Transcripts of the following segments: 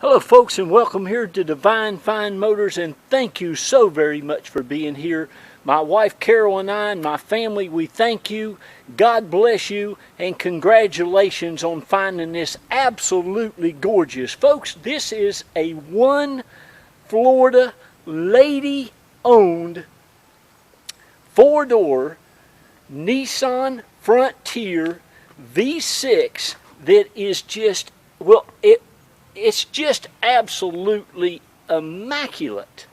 Hello folks, and welcome here to Divine Fine Motors, and thank you so very much for being here. My wife Carol and I and my family, we thank you. God bless you, and congratulations on finding this absolutely gorgeous. Folks, this is a Florida lady-owned four-door Nissan Frontier V6 that is just, well, it's just absolutely immaculate.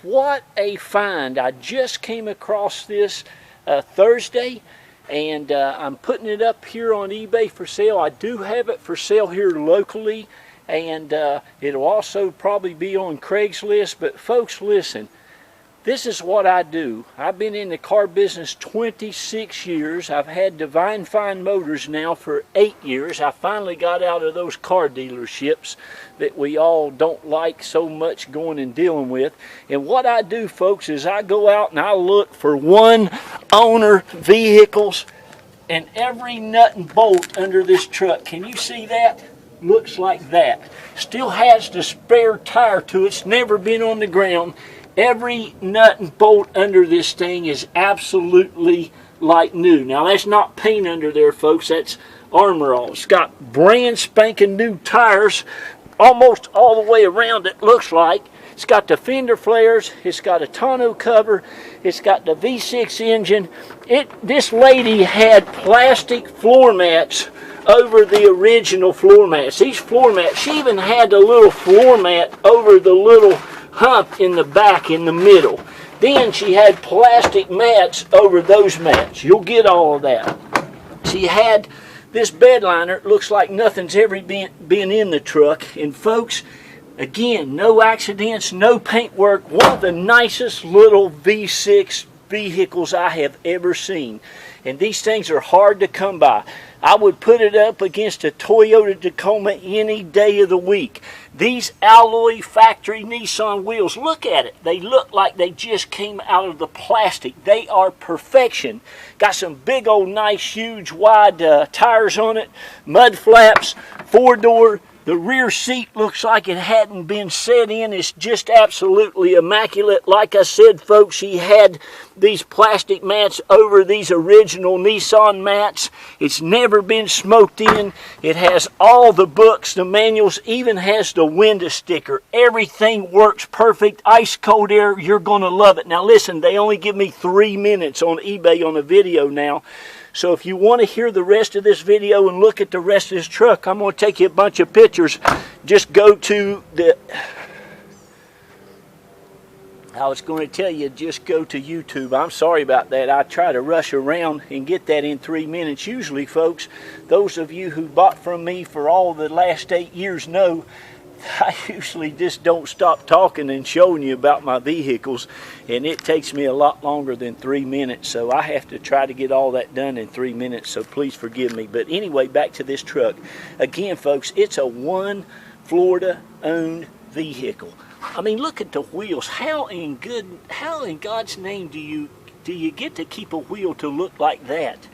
What a find. I just came across this Thursday, and I'm putting it up here on eBay for sale. I do have it for sale here locally, and it'll also probably be on Craigslist. But folks, listen, this is what I do. I've been in the car business 26 years. I've had Divine Fine Motors now for 8 years. I finally got out of those car dealerships that we all don't like so much going and dealing with. And what I do, folks, is I go out and I look for one owner vehicles and every nut and bolt under this truck. Can you see that? Looks like that. Still has the spare tire to it. It's never been on the ground. Every nut and bolt under this thing is absolutely like new. Now that's not paint under there, folks. That's Armor All. It's got brand spanking new tires almost all the way around, it looks like. It's got the fender flares. It's got a tonneau cover. It's got the V6 engine. This lady had plastic floor mats over the original floor mats. These floor mats, she even had the little floor mat over the little hump in the back in the middle. Then she had plastic mats over those mats. You'll get all of that. She had this bed liner. It looks like nothing's ever been in the truck. And folks, again, no accidents, no paint work. One of the nicest little V6 vehicles I have ever seen. And these things are hard to come by. I would put it up against a Toyota Tacoma any day of the week. These alloy factory Nissan wheels, look at it. They look like they just came out of the plastic. They are perfection. Got some big old nice huge wide tires on it, mud flaps, four-door. The rear seat looks like it hadn't been set in. It's just absolutely immaculate. Like I said, folks, she had these plastic mats over these original Nissan mats. It's never been smoked in. It has all the books, the manuals, even has the window sticker. Everything works perfect. Ice cold air, you're going to love it. Now listen, they only give me 3 minutes on eBay on a video now. So if you want to hear the rest of this video and look at the rest of this truck, I'm going to take you a bunch of pictures. Just go to the... I was going to tell you, just go to YouTube. I'm sorry about that. I try to rush around and get that in 3 minutes. Usually, folks, those of you who bought from me for all the last 8 years know I usually just don't stop talking and showing you about my vehicles, and it takes me a lot longer than 3 minutes, so I have to try to get all that done in 3 minutes, so please forgive me. But anyway, back to this truck. Again, folks, it's a Florida owned vehicle. I mean, look at the wheels. How in God's name do you get to keep a wheel to look like that?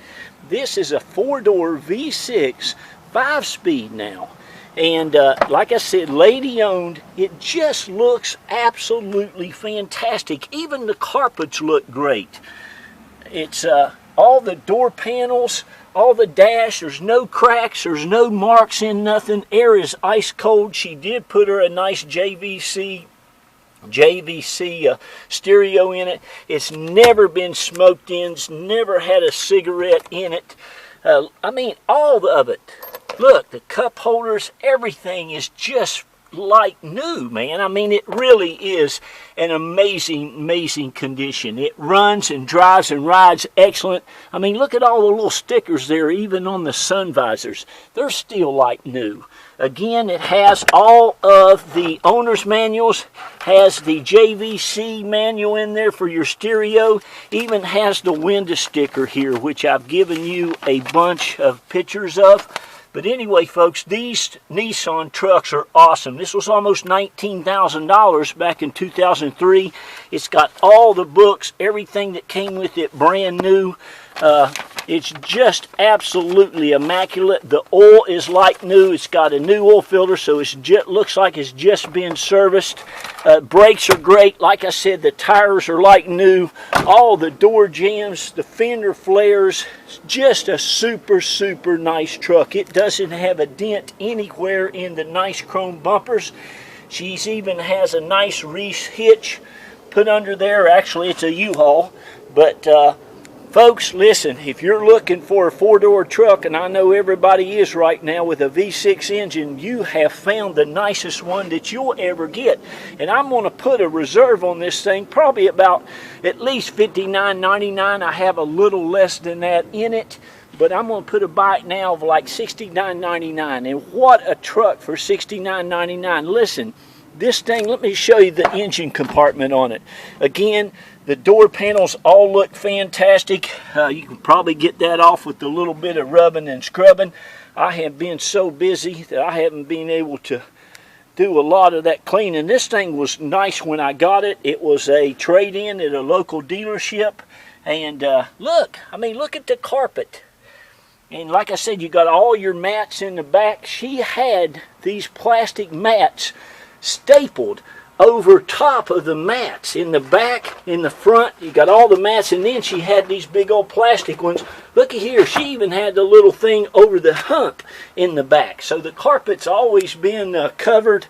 This is a four-door V6 5-speed now. And like I said, lady owned. It just looks absolutely fantastic. Even the carpets look great. It's all the door panels, all the dash. There's no cracks. There's no marks in nothing. Air is ice cold. She did put her a nice JVC stereo in it. It's never been smoked in. It's never had a cigarette in it. I mean, all of it. Look, the cup holders, everything is just like new, man. I mean, it really is an amazing, amazing condition. It runs and drives and rides excellent. I mean, look at all the little stickers there, even on the sun visors. They're still like new. Again, it has all of the owner's manuals, has the JVC manual in there for your stereo, even has the window sticker here, which I've given you a bunch of pictures of. But anyway, folks, these Nissan trucks are awesome. This was almost $19,000 back in 2003. It's got all the books, everything that came with it, brand new. It's just absolutely immaculate. The oil is like new. It's got a new oil filter, so it looks like it's just been serviced. Brakes are great. Like I said, the tires are like new. All the door jambs, the fender flares. It's just a super, super nice truck. It doesn't have a dent anywhere in the nice chrome bumpers. She even has a nice Reese hitch put under there. Actually, it's a U-Haul, but folks, listen, if you're looking for a four-door truck, and I know everybody is right now with a V6 engine, you have found the nicest one that you'll ever get. And I'm going to put a reserve on this thing, probably about at least $59.99. I have a little less than that in it, but I'm going to put a buy it now of like $69.99. And what a truck for $69.99. Listen, this thing, let me show you the engine compartment on it. Again, the door panels all look fantastic. You can probably get that off with a little bit of rubbing and scrubbing. I have been so busy that I haven't been able to do a lot of that cleaning. This thing was nice when I got it. It was a trade-in at a local dealership. And look, I mean, look at the carpet. And like I said, you got all your mats in the back. She had these plastic mats stapled over top of the mats in the back, in the front. You got all the mats, and then she had these big old plastic ones. Looky here, she even had the little thing over the hump in the back. So the carpet's always been covered.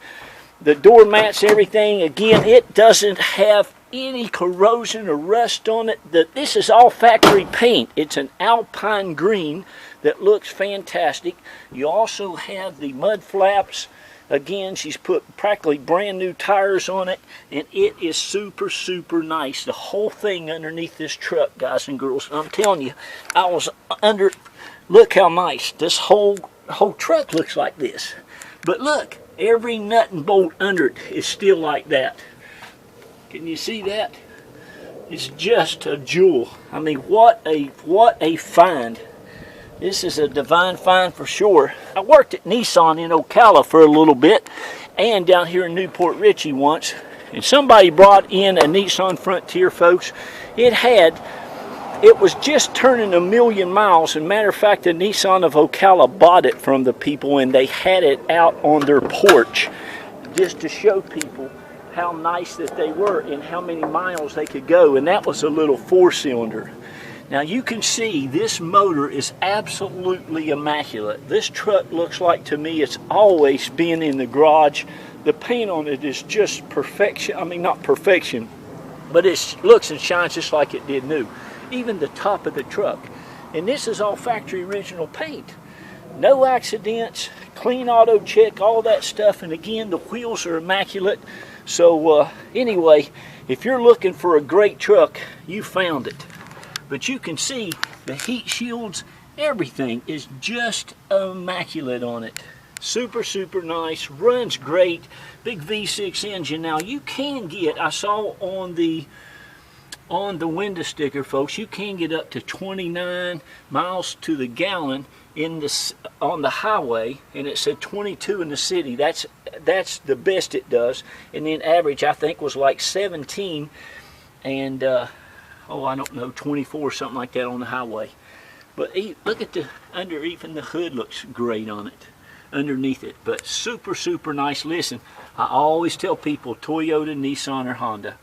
The door mats, everything. Again, it doesn't have any corrosion or rust on it. This is all factory paint. It's an alpine green that looks fantastic. You also have the mud flaps. Again, she's put practically brand new tires on it, and it is super, super nice. The whole thing underneath this truck, guys and girls. I'm telling you, I was under, look how nice. This whole truck looks like this. But look, every nut and bolt under it is still like that. Can you see that? It's just a jewel. I mean, what a find. This is a divine find for sure. I worked at Nissan in Ocala for a little bit and down here in Newport Richey once. And somebody brought in a Nissan Frontier, folks. It was just turning 1,000,000 miles. And matter of fact, the Nissan of Ocala bought it from the people, and they had it out on their porch just to show people how nice that they were and how many miles they could go. And that was a little 4-cylinder. Now you can see this motor is absolutely immaculate. This truck looks like, to me, it's always been in the garage. The paint on it is just perfection. I mean, not perfection, but it looks and shines just like it did new. Even the top of the truck. And this is all factory original paint. No accidents, clean auto check, all that stuff. And again, the wheels are immaculate. So anyway, if you're looking for a great truck, you found it. But you can see the heat shields, everything is just immaculate on it. Super, super nice, runs great, big V6 engine. Now you can get, I saw on the window sticker, folks, you can get up to 29 miles to the gallon on the highway, and it said 22 in the city. That's the best it does. And then average, I think, was like 17, and I don't know, 24, something like that on the highway. But look at even the hood looks great on it, underneath it. But super, super nice. Listen, I always tell people Toyota, Nissan, or Honda.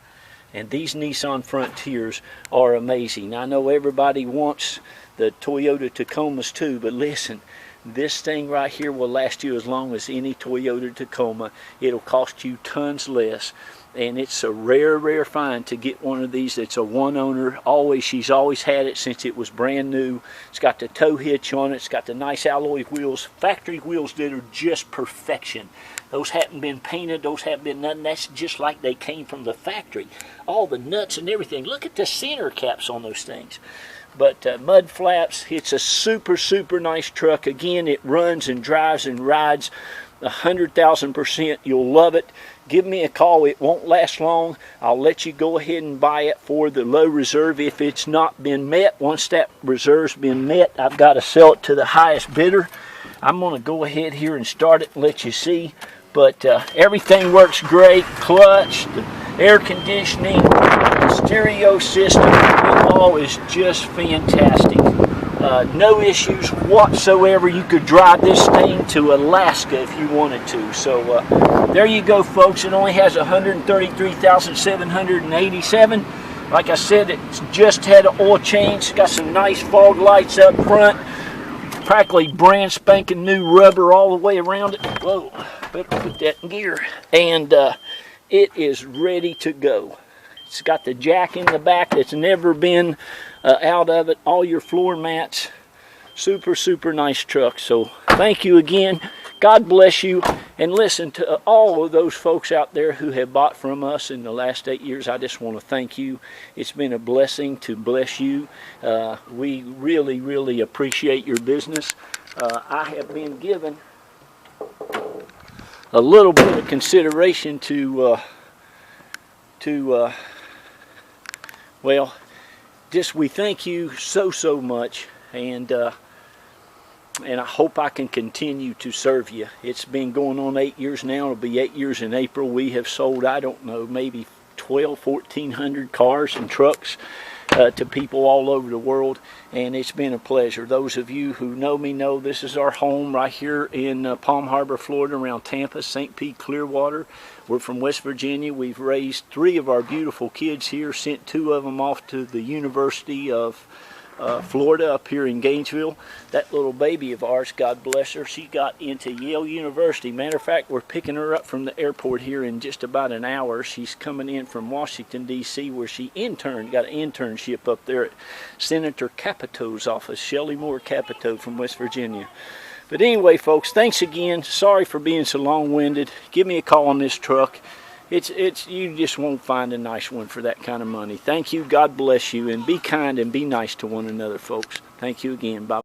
And these Nissan Frontiers are amazing. I know everybody wants the Toyota Tacomas too, but listen, this thing right here will last you as long as any Toyota Tacoma. It'll cost you tons less. And it's a rare, rare find to get one of these that's a one owner. She's always had it since it was brand new. It's got the tow hitch on it. It's got the nice alloy wheels, factory wheels that are just perfection. Those haven't been painted. Those haven't been nothing. That's just like they came from the factory. All the nuts and everything. Look at the center caps on those things. But mud flaps. It's a super, super nice truck. Again, it runs and drives and rides 100,000%. You'll love it. Give me a call. It won't last long. I'll let you go ahead and buy it for the low reserve if it's not been met. Once that reserve's been met, I've got to sell it to the highest bidder. I'm going to go ahead here and start it and let you see. But everything works great. Clutch, the air conditioning, the stereo system, it all is just fantastic. No issues whatsoever. You could drive this thing to Alaska if you wanted to. So there you go, folks. It only has 133,787. Like I said, it's just had an oil change. It's got some nice fog lights up front. Practically brand spanking new rubber all the way around it. Whoa, better put that in gear. And it is ready to go. It's got the jack in the back that's never been out of it. All your floor mats. Super, super nice truck. So thank you again. God bless you. And listen, to all of those folks out there who have bought from us in the last 8 years, I just want to thank you. It's been a blessing to bless you. We really, really appreciate your business. I have been given a little bit of consideration well, just we thank you so much, and I hope I can continue to serve you. It's been going on 8 years now. It'll be 8 years in April. We have sold, I don't know, maybe 1,400 cars and trucks to people all over the world, and it's been a pleasure. Those of you who know me know this is our home right here in Palm Harbor, Florida, around Tampa, St. Pete, Clearwater. We're from West Virginia. We've raised 3 of our beautiful kids here, sent 2 of them off to the University of Florida up here in Gainesville. That little baby of ours, God bless her, she got into Yale University. Matter of fact, we're picking her up from the airport here in just about an hour. She's coming in from Washington, D.C., where she got an internship up there at Senator Capito's office, Shelley Moore Capito from West Virginia. But anyway, folks, thanks again. Sorry for being so long-winded. Give me a call on this truck. You just won't find a nice one for that kind of money. Thank you. God bless you. And be kind and be nice to one another, folks. Thank you again. Bye.